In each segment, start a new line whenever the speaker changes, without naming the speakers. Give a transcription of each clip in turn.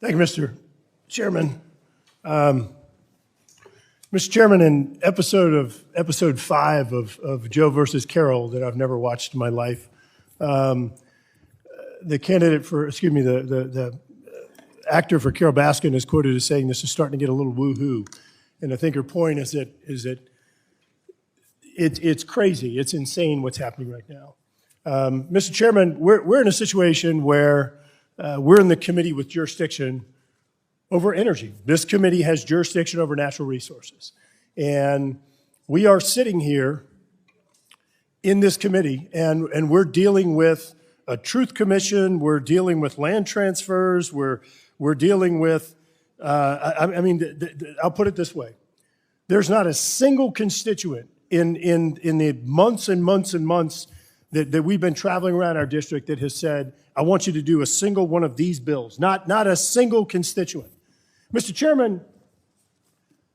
Thank you, Mr. Chairman. Mr. Chairman, in episode 5 of Joe versus Carol that I've never watched in my life, the actor for Carol Baskin is quoted as saying this is starting to get a little woo-hoo. And I think her point is that it's crazy, it's insane what's happening right now. Mr. Chairman, we're in a situation where we're in the committee with jurisdiction over energy. This committee has jurisdiction over natural resources. And we are sitting here in this committee, and we're dealing with a truth commission, we're dealing with land transfers, we're dealing with, I'll put it this way. There's not a single constituent in the months and months and months that we've been traveling around our district that has said, I want you to do a single one of these bills. Not a single constituent. Mr. Chairman,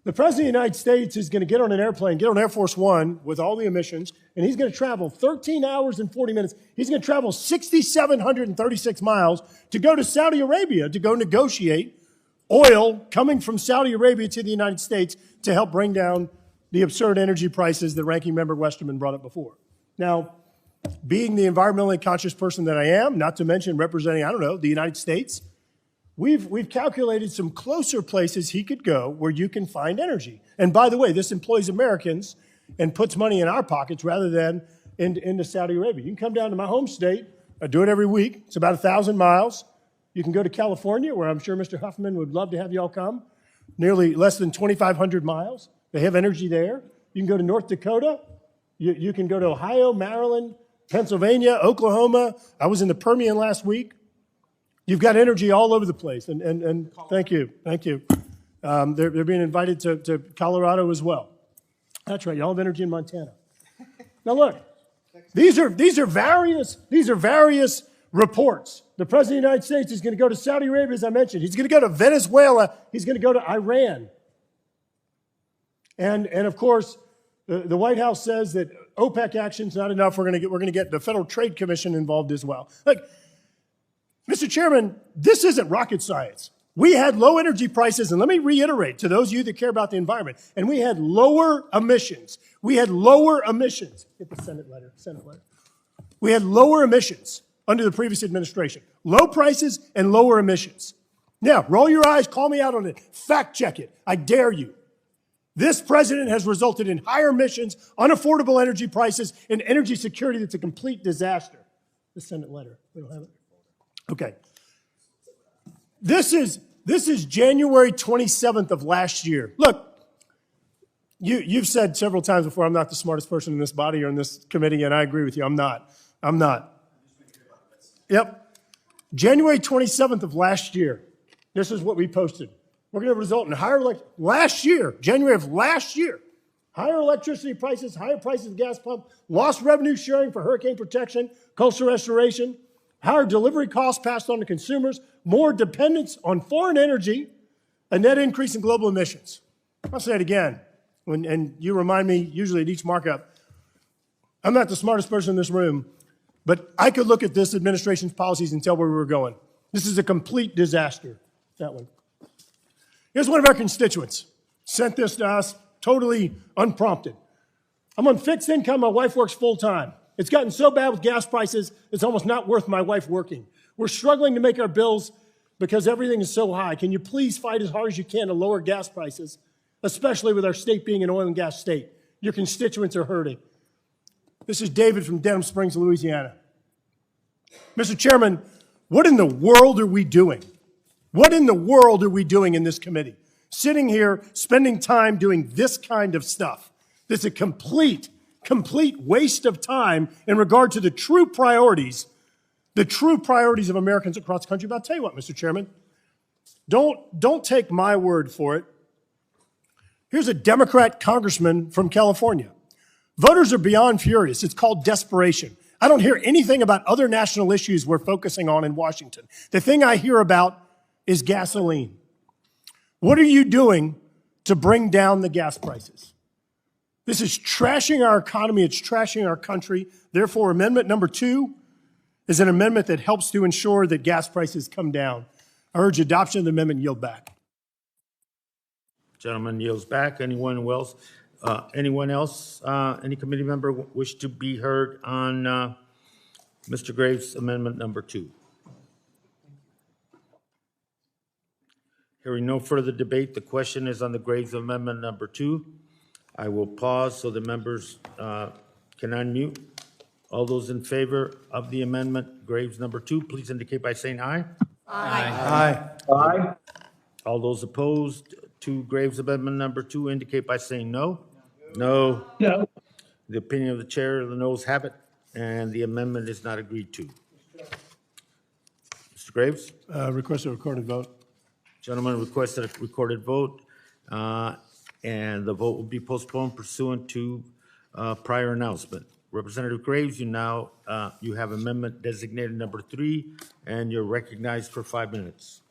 the President of the United States is going to get on an airplane, get on Air Force One with all the emissions, and he's going to travel 13 hours and 40 minutes. He's going to travel 6,736 miles to go to Saudi Arabia to go negotiate oil coming from Saudi Arabia to the United States to help bring down the absurd energy prices that Ranking Member Westerman brought up before. Now, being the environmentally conscious person that I am, not to mention representing, the United States, we've calculated some closer places he could go where you can find energy. And by the way, this employs Americans and puts money in our pockets rather than into Saudi Arabia. You can come down to my home state. I do it every week. It's about 1,000 miles. You can go to California, where I'm sure Mr. Huffman would love to have you all come. Nearly less than 2,500 miles. They have energy there. You can go to North Dakota. You can go to Ohio, Maryland, Pennsylvania, Oklahoma. I was in the Permian last week. You've got energy all over the place, and thank you. They're being invited to Colorado as well. That's right, y'all have energy in Montana. Now look, these are various reports. The President of the United States is going to go to Saudi Arabia, as I mentioned. He's going to go to Venezuela. He's going to go to Iran. And of course, the White House says that OPEC action's not enough. We're going to get the Federal Trade Commission involved as well. Look, Mr. Chairman, this isn't rocket science. We had low energy prices, and let me reiterate to those of you that care about the environment, and we had lower emissions. Get the Senate letter. We had lower emissions under the previous administration. Low prices and lower emissions. Now, roll your eyes, call me out on it, fact check it. I dare you. This president has resulted in higher emissions, unaffordable energy prices, and energy security that's a complete disaster. The Senate letter. We don't have it. Okay. This is January 27th of last year. Look, you've said several times before, I'm not the smartest person in this body or in this committee, and I agree with you. I'm not. Yep. January 27th of last year. This is what we posted. We're going to result in January of last year, higher electricity prices, higher prices of gas pump, lost revenue sharing for hurricane protection, coastal restoration, higher delivery costs passed on to consumers, more dependence on foreign energy, a net increase in global emissions. I'll say it again, and you remind me usually at each markup, I'm not the smartest person in this room, but I could look at this administration's policies and tell where we were going. This is a complete disaster, that one. Here's one of our constituents, sent this to us totally unprompted. I'm on fixed income, my wife works full time. It's gotten so bad with gas prices, it's almost not worth my wife working. We're struggling to make our bills because everything is so high. Can you please fight as hard as you can to lower gas prices, especially with our state being an oil and gas state? Your constituents are hurting. This is David from Denham Springs, Louisiana. Mr. Chairman, what in the world are we doing? What in the world are we doing in this committee? Sitting here, spending time doing this kind of stuff. This is a complete waste of time in regard to the true priorities of Americans across the country. But I'll tell you what, Mr. Chairman, don't take my word for it. Here's a Democrat congressman from California. Voters are beyond furious. It's called desperation. I don't hear anything about other national issues we're focusing on in Washington. The thing I hear about is gasoline. What are you doing to bring down the gas prices? This is trashing our economy. It's trashing our country. Therefore, amendment number 2 is an amendment that helps to ensure that gas prices come down. I urge adoption of the amendment and yield back.
Gentleman yields back. Anyone else? Any committee member wish to be heard on Mr. Graves' amendment number 2? Hearing no further debate, the question is on the Graves amendment number 2. I will pause so the members can unmute. All those in favor of the amendment Graves number 2, please indicate by saying aye.
Aye.
Aye.
All those opposed to Graves amendment number 2 indicate by saying no. No.
No.
The opinion of the chair, the noes have it, and the amendment is not agreed to. Mr. Graves?
Request a recorded vote.
Gentleman requested a recorded vote, and the vote will be postponed pursuant to prior announcement. Representative Graves, you have amendment designated number 3, and you're recognized for 5 minutes.